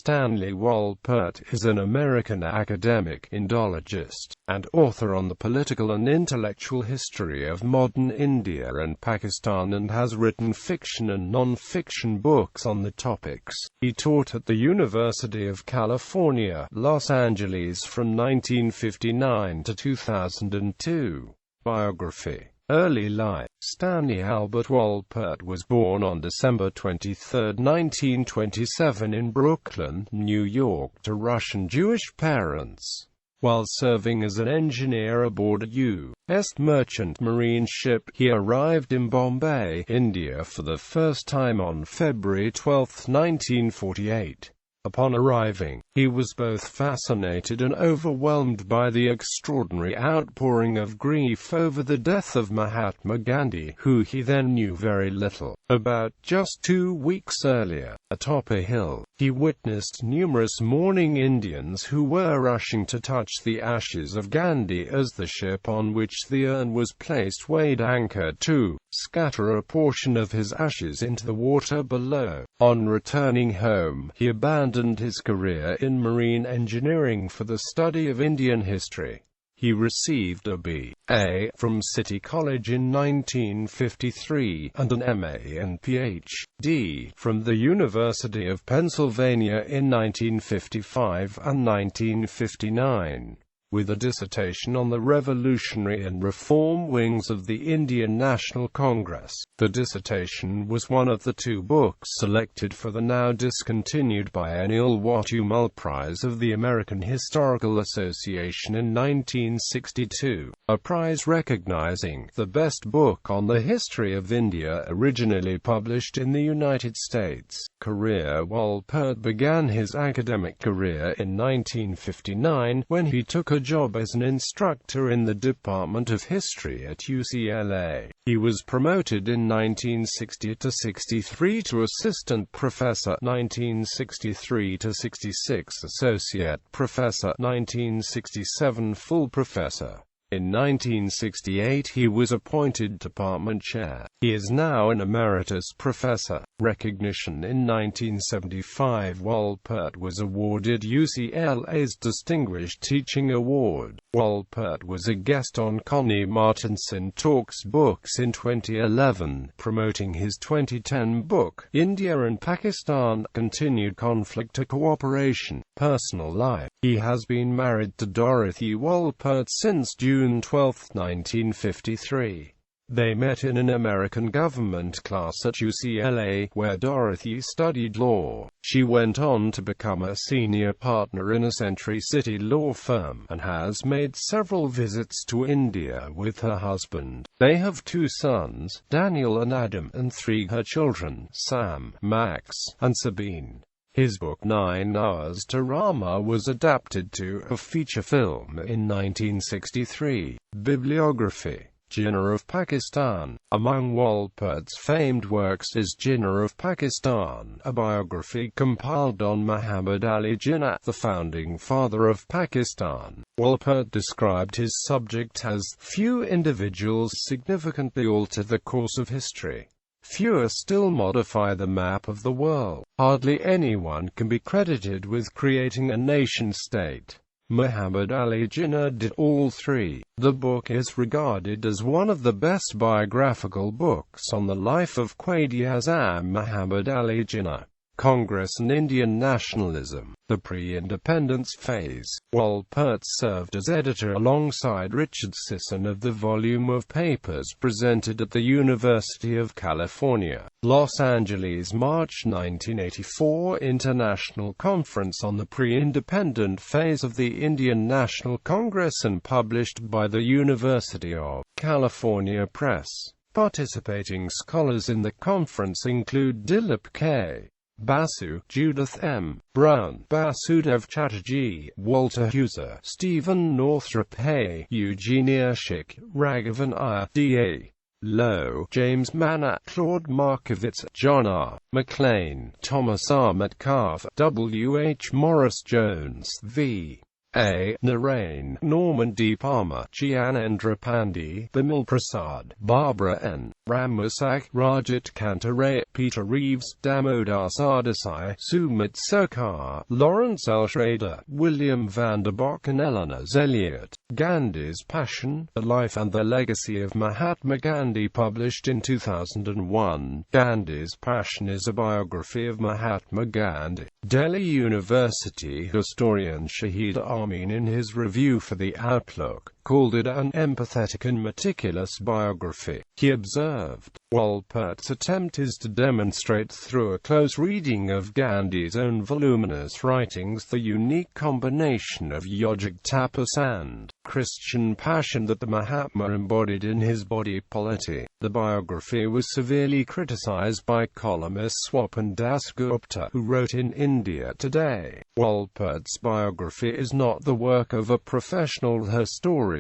Stanley Wolpert is an American academic, Indologist, and author on the political and intellectual history of modern India and Pakistan, and has written fiction and non-fiction books on the topics. He taught at the University of California, Los Angeles from 1959 to 2002. Biography. Early life. Stanley Albert Wolpert was born on December 23, 1927 in Brooklyn, New York, to Russian Jewish parents. While serving as an engineer aboard a U.S. merchant marine ship, he arrived in Bombay, India for the first time on February 12, 1948. Upon arriving, he was both fascinated and overwhelmed by the extraordinary outpouring of grief over the death of Mahatma Gandhi, who he then knew very little about. Just 2 weeks earlier, atop a hill, he witnessed numerous mourning Indians who were rushing to touch the ashes of Gandhi as the ship on which the urn was placed weighed anchor to scatter a portion of his ashes into the water below. On returning home, he abandoned his career in marine engineering for the study of Indian history. He received a B.A. from City College in 1953, and an M.A. and Ph.D. from the University of Pennsylvania in 1955 and 1959. With a dissertation on the revolutionary and reform wings of the Indian National Congress. The dissertation was one of the 2 books selected for the now discontinued biennial Wattimel Prize of the American Historical Association in 1962, a prize recognizing the best book on the history of India originally published in the United States. Wolpert began his academic career in 1959, when he took a job as an instructor in the Department of History at UCLA. He was promoted in 1960 to 63 to assistant professor, 1963 to 66 associate professor, 1967 full professor. In 1968 he was appointed department chair. He is now an emeritus professor. Recognition. In 1975 Wolpert was awarded UCLA's Distinguished Teaching Award. Wolpert was a guest on Connie Martinson Talks Books in 2011, promoting his 2010 book, India and Pakistan, Continued Conflict to Cooperation. Personal life. He has been married to Dorothy Wolpert since June 12, 1953. They met in an American government class at UCLA, where Dorothy studied law. She went on to become a senior partner in a Century City law firm, and has made several visits to India with her husband. They have 2 sons, Daniel and Adam, and 3 her children, Sam, Max, and Sabine. His book 9 Hours to Rama was adapted to a feature film in 1963. Bibliography. Jinnah of Pakistan. Among Wolpert's famed works is Jinnah of Pakistan, a biography compiled on Muhammad Ali Jinnah, the founding father of Pakistan. Wolpert described his subject as, "Few individuals significantly alter the course of history. Fewer still modify the map of the world. Hardly anyone can be credited with creating a nation-state. Muhammad Ali Jinnah did all 3. The book is regarded as one of the best biographical books on the life of Quaid-e-Azam Muhammad Ali Jinnah. Congress and Indian nationalism. The pre-independence phase. Wolpert served as editor alongside Richard Sisson of the volume of papers presented at the University of California, Los Angeles, March 1984 International Conference on the Pre-Independent Phase of the Indian National Congress, and published by the University of California Press. Participating scholars in the conference include Dilip K. Basu, Judith M. Brown, Basudev Chatterjee, Walter Hauser, Stephen Northrop A., Eugenia Schick, Raghavan Iyer, D.A. Lowe, James Manna, Claude Markovitz, John R. McLean, Thomas R. Metcalf, W. H. Morris Jones, V. A. Narain, Norman D. Palmer, Gyanendra Pandey, Bimal Prasad, Barbara N. Ramasak, Rajat Kantaray, Peter Reeves, Damodar Sardesai, Sumit Sarkar, Lawrence L. Schrader, William Vanderbock and Eleanor Elliott. Gandhi's Passion, The Life and the Legacy of Mahatma Gandhi, published in 2001. Gandhi's Passion is a biography of Mahatma Gandhi. Delhi University historian Shahid Amin, in his review for The Outlook, called it an empathetic and meticulous biography. He observed, Wolpert's attempt is to demonstrate through a close reading of Gandhi's own voluminous writings the unique combination of yogic tapas and Christian passion that the Mahatma embodied in his body politic. The biography was severely criticized by columnist Swapan Dasgupta, who wrote in India Today, Wolpert's biography is not the work of a professional historian.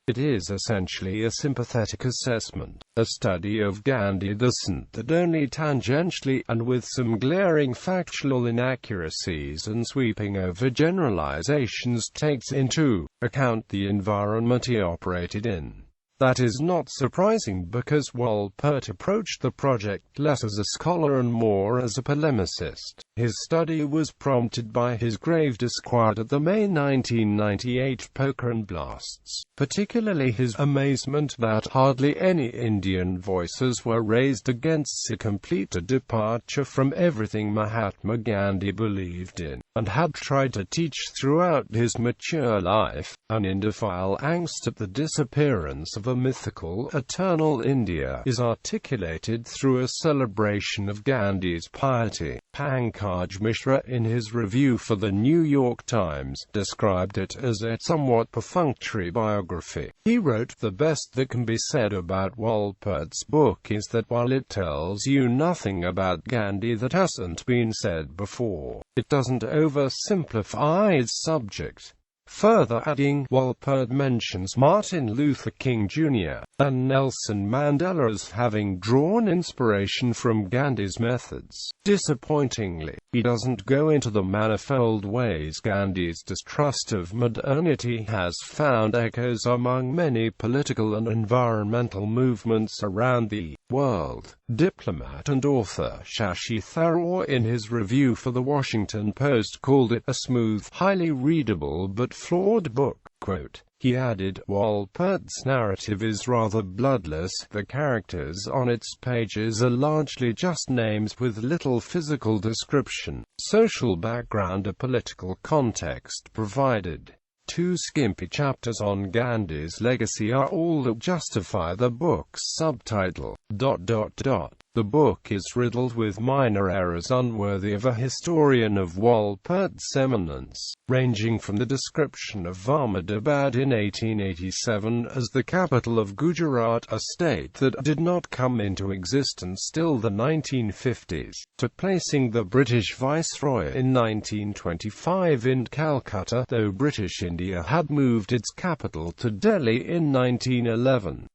It is essentially a sympathetic assessment, a study of Gandhi the saint that only tangentially, and with some glaring factual inaccuracies and sweeping overgeneralizations, takes into account the environment he operated in. That is not surprising because Wolpert approached the project less as a scholar and more as a polemicist. His study was prompted by his grave disquiet at the May 1998 Pokhran blasts, particularly his amazement that hardly any Indian voices were raised against so complete a departure from everything Mahatma Gandhi believed in, and had tried to teach throughout his mature life. An Indophile angst at the disappearance of a mythical, eternal India is articulated through a celebration of Gandhi's piety. Pankaj Mishra, in his review for the New York Times, described it as a somewhat perfunctory biography. He wrote, "The best that can be said about Wolpert's book is that while it tells you nothing about Gandhi that hasn't been said before, it doesn't oversimplify its subject." Further adding, Wolpert mentions Martin Luther King Jr. and Nelson Mandela as having drawn inspiration from Gandhi's methods. Disappointingly, he doesn't go into the manifold ways Gandhi's distrust of modernity has found echoes among many political and environmental movements around the world. Diplomat and author Shashi Tharoor, in his review for The Washington Post, called it a smooth, highly readable but flawed book. Quote, he added, Wolpert's narrative is rather bloodless. The characters on its pages are largely just names with little physical description, social background or political context provided. 2 skimpy chapters on Gandhi's legacy are all that justify the book's subtitle. The book is riddled with minor errors unworthy of a historian of Wolpert's eminence, ranging from the description of Ahmedabad in 1887 as the capital of Gujarat, a state that did not come into existence till the 1950s, to placing the British Viceroy in 1925 in Calcutta, though British India had moved its capital to Delhi in 1911.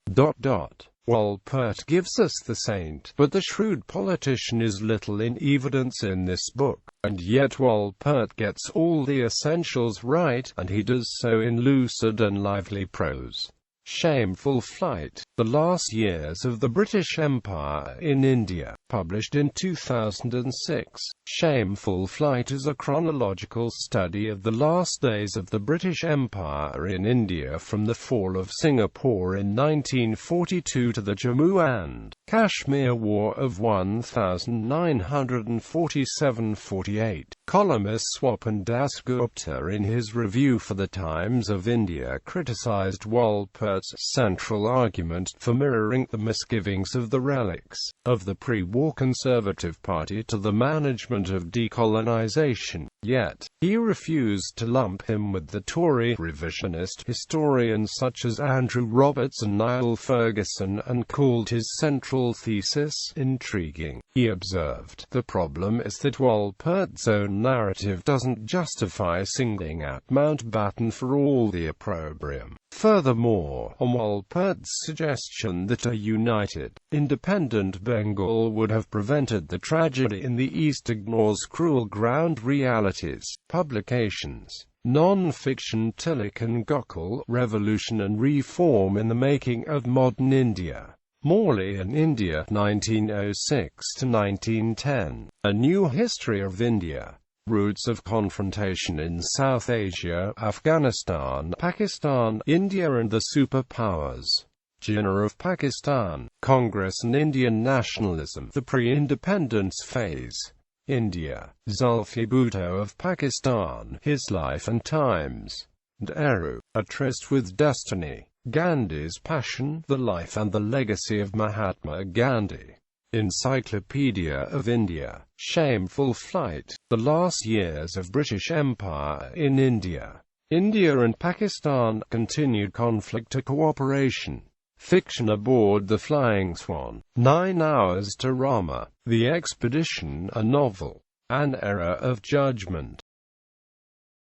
Wolpert gives us the saint, but the shrewd politician is little in evidence in this book, and yet Wolpert gets all the essentials right, and he does so in lucid and lively prose. Shameful Flight, The Last Years of the British Empire in India, published in 2006. Shameful Flight is a chronological study of the last days of the British Empire in India from the fall of Singapore in 1942 to the Jammu and Kashmir War of 1947–48. Columnist Swapan Dasgupta, in his review for the Times of India, criticized Wolpert's central argument for mirroring the misgivings of the relics of the pre-war Conservative Party to the management of decolonization. Yet, he refused to lump him with the Tory revisionist historians such as Andrew Roberts and Niall Ferguson, and called his central thesis intriguing. He observed, the problem is that Wolpert's own narrative doesn't justify singling out Mountbatten for all the opprobrium. Furthermore, on Wolpert's suggestion that a united, independent Bengal would have prevented the tragedy in the East ignores cruel ground realities. Publications Non-fiction Tilak and Gokul, Revolution and Reform in the Making of Modern India. Morley and India, 1906–1910. A New History of India. Roots of Confrontation in South Asia, Afghanistan, Pakistan, India and the Superpowers. Jinnah of Pakistan, Congress and Indian Nationalism, the Pre-Independence Phase. India. Zulfi Bhutto of Pakistan, His Life and Times. Nehru, A Tryst with Destiny. Gandhi's Passion, The Life and the Legacy of Mahatma Gandhi. Encyclopedia of India. Shameful Flight, The Last Years of British Empire in India. India and Pakistan, Continued Conflict to Cooperation. Fiction Aboard the Flying Swan. 9 Hours to Rama. The Expedition, a Novel. An Era of Judgment.